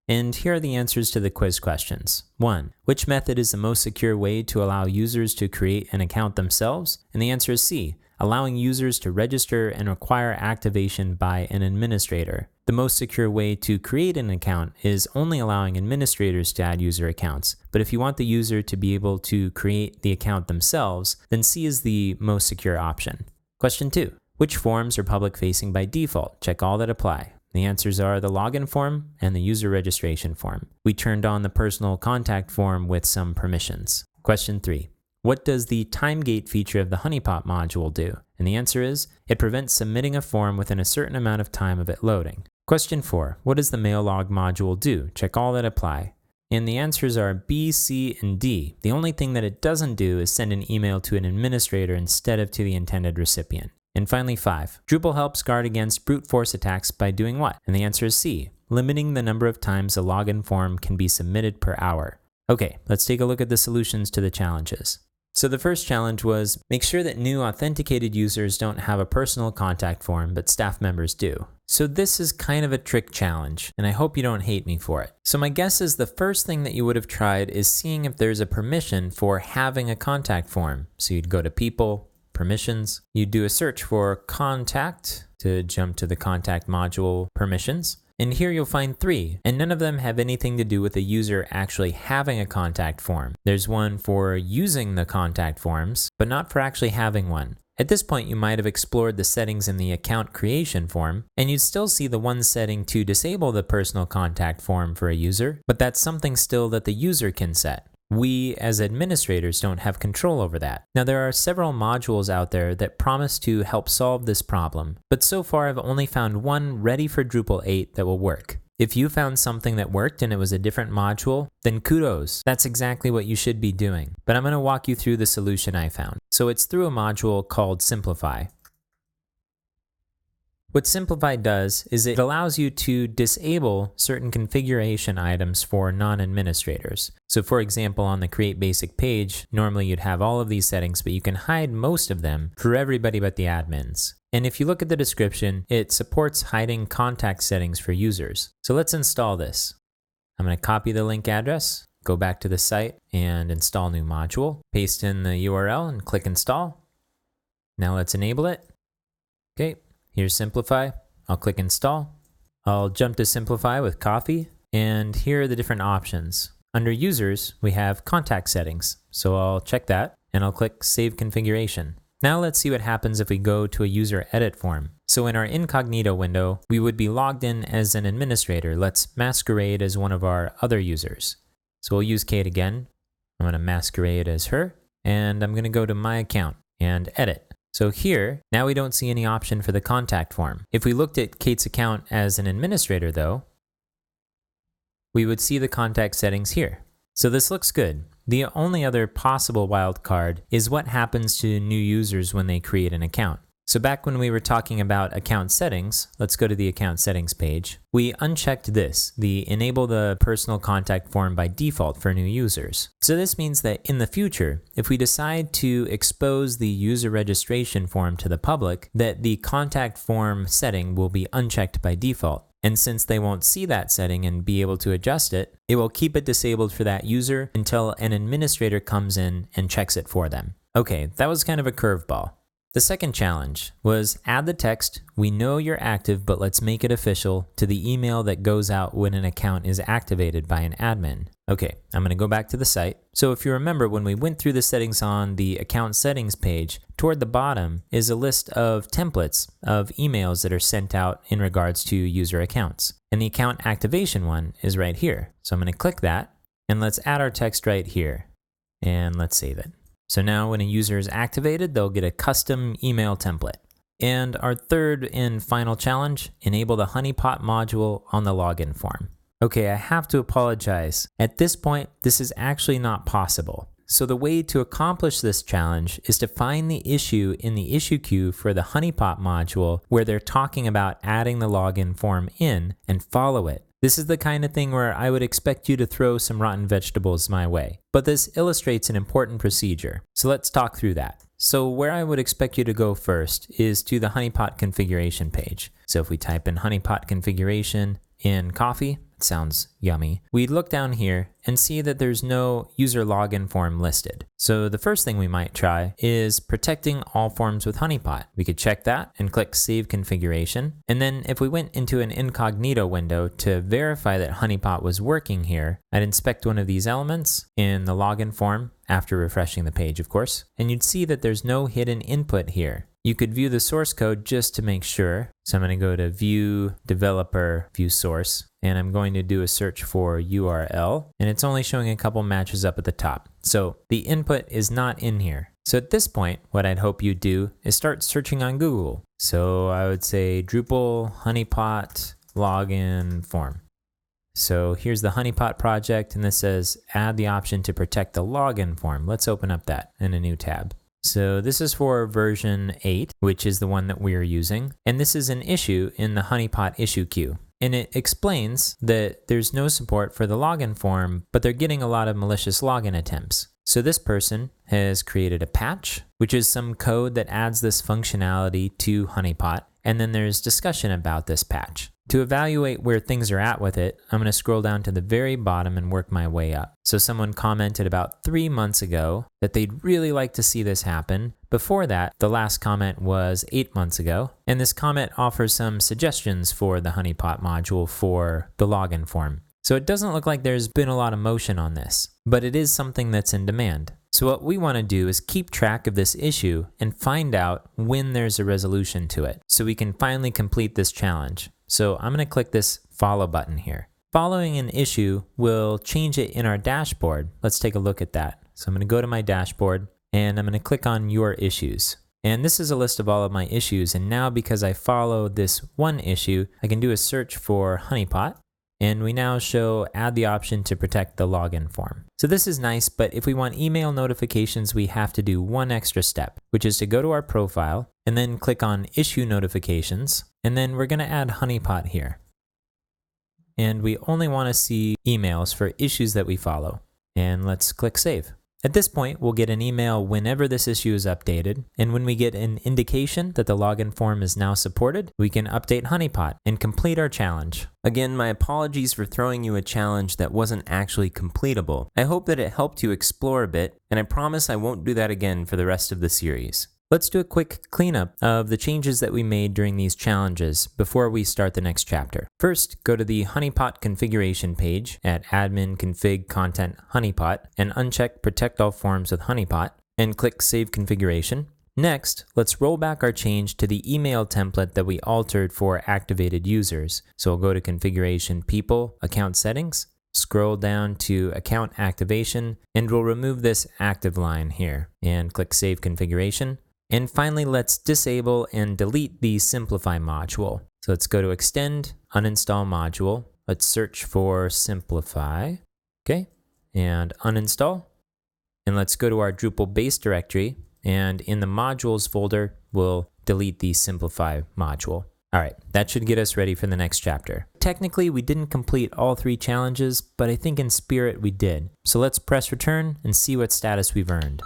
And here are the answers to the quiz questions. 1. Which method is the most secure way to allow users to create an account themselves? And the answer is C. Allowing users to register and require activation by an administrator. The most secure way to create an account is only allowing administrators to add user accounts. But if you want the user to be able to create the account themselves, then C is the most secure option. Question 2. Which forms are public facing by default? Check all that apply. The answers are the login form and the user registration form. We turned on the personal contact form with some permissions. Question 3. What does the time gate feature of the honeypot module do? And the answer is, it prevents submitting a form within a certain amount of time of it loading. Question 4. What does the mail log module do? Check all that apply. And the answers are B, C, and D. The only thing that it doesn't do is send an email to an administrator instead of to the intended recipient. And finally 5. Drupal helps guard against brute force attacks by doing what? And the answer is C. Limiting the number of times a login form can be submitted per hour. Okay, let's take a look at the solutions to the challenges. So the first challenge was make sure that new authenticated users don't have a personal contact form, but staff members do. So this is kind of a trick challenge, and I hope you don't hate me for it. So my guess is the first thing that you would have tried is seeing if there's a permission for having a contact form. So you'd go to People, Permissions, you'd do a search for Contact to jump to the Contact module permissions. And here you'll find 3, and none of them have anything to do with a user actually having a contact form. There's one for using the contact forms, but not for actually having one. At this point, you might have explored the settings in the account creation form, and you'd still see the one setting to disable the personal contact form for a user, but that's something still that the user can set. We, as administrators, don't have control over that. Now, there are several modules out there that promise to help solve this problem, but so far I've only found one ready for Drupal 8 that will work. If you found something that worked and it was a different module, then kudos. That's exactly what you should be doing. But I'm going to walk you through the solution I found. So it's through a module called Simplify. What Simplify does is it allows you to disable certain configuration items for non-administrators. So for example, on the Create Basic page, normally you'd have all of these settings, but you can hide most of them for everybody but the admins. And if you look at the description, it supports hiding contact settings for users. So let's install this. I'm going to copy the link address, go back to the site and install new module, paste in the URL and click install. Now let's enable it. Okay. Here's Simplify. I'll click Install. I'll jump to Simplify with Coffee, and here are the different options. Under Users, we have Contact Settings, so I'll check that, and I'll click Save Configuration. Now let's see what happens if we go to a user edit form. So in our incognito window, we would be logged in as an administrator. Let's masquerade as one of our other users. So we'll use Kate again. I'm going to masquerade as her, and I'm going to go to My Account and Edit. So here, now we don't see any option for the contact form. If we looked at Kate's account as an administrator though, we would see the contact settings here. So this looks good. The only other possible wildcard is what happens to new users when they create an account. So back when we were talking about account settings, let's go to the account settings page. We unchecked this, the enable the personal contact form by default for new users. So this means that in the future, if we decide to expose the user registration form to the public, that the contact form setting will be unchecked by default. And since they won't see that setting and be able to adjust it, it will keep it disabled for that user until an administrator comes in and checks it for them. Okay, that was kind of a curveball. The second challenge was add the text, "We know you're active, but let's make it official," to the email that goes out when an account is activated by an admin. Okay, I'm going to go back to the site. So if you remember when we went through the settings on the account settings page, toward the bottom is a list of templates of emails that are sent out in regards to user accounts. And the account activation one is right here. So I'm going to click that and let's add our text right here and let's save it. So now when a user is activated, they'll get a custom email template. And our third and final challenge, enable the honeypot module on the login form. Okay, I have to apologize. At this point, this is actually not possible. So the way to accomplish this challenge is to find the issue in the issue queue for the honeypot module where they're talking about adding the login form in and follow it. This is the kind of thing where I would expect you to throw some rotten vegetables my way. But this illustrates an important procedure. So let's talk through that. So where I would expect you to go first is to the honeypot configuration page. So if we type in honeypot configuration in Coffee, sounds yummy, we'd look down here and see that there's no user login form listed. So the first thing we might try is protecting all forms with Honeypot. We could check that and click Save Configuration. And then if we went into an incognito window to verify that Honeypot was working here, I'd inspect one of these elements in the login form after refreshing the page, of course, and you'd see that there's no hidden input here. You could view the source code just to make sure. So I'm going to go to View, Developer, View Source, and I'm going to do a search for URL, and it's only showing a couple matches up at the top. So the input is not in here. So at this point, what I'd hope you do is start searching on Google. So I would say Drupal Honeypot login form. So here's the Honeypot project, and this says add the option to protect the login form. Let's open up that in a new tab. So this is for version 8, which is the one that we are using. And this is an issue in the Honeypot issue queue. And it explains that there's no support for the login form, but they're getting a lot of malicious login attempts. So this person has created a patch, which is some code that adds this functionality to Honeypot. And then there's discussion about this patch. To evaluate where things are at with it, I'm going to scroll down to the very bottom and work my way up. So someone commented about 3 months ago that they'd really like to see this happen. Before that, the last comment was 8 months ago. And this comment offers some suggestions for the Honeypot module for the login form. So it doesn't look like there's been a lot of motion on this, but it is something that's in demand. So what we want to do is keep track of this issue and find out when there's a resolution to it, so we can finally complete this challenge. So I'm going to click this follow button here. Following an issue will change it in our dashboard. Let's take a look at that. So I'm going to go to my dashboard and I'm going to click on your issues. And this is a list of all of my issues. And now because I follow this one issue, I can do a search for Honeypot. And we now show add the option to protect the login form. So this is nice, but if we want email notifications, we have to do one extra step, which is to go to our profile and then click on issue notifications. And then we're going to add Honeypot here. And we only want to see emails for issues that we follow. And let's click save. At this point, we'll get an email whenever this issue is updated, and when we get an indication that the login form is now supported, we can update Honeypot and complete our challenge. Again, my apologies for throwing you a challenge that wasn't actually completable. I hope that it helped you explore a bit, and I promise I won't do that again for the rest of the series. Let's do a quick cleanup of the changes that we made during these challenges before we start the next chapter. First, go to the Honeypot configuration page at admin config content Honeypot and uncheck protect all forms with Honeypot and click save configuration. Next, let's roll back our change to the email template that we altered for activated users. So we'll go to configuration people, account settings, scroll down to account activation, and we'll remove this active line here and click save configuration. And finally, let's disable and delete the Simplify module. So let's go to Extend, Uninstall Module. Let's search for Simplify, okay, and uninstall. And let's go to our Drupal base directory, and in the modules folder, we'll delete the Simplify module. All right, that should get us ready for the next chapter. Technically, we didn't complete all 3 challenges, but I think in spirit we did. So let's press return and see what status we've earned.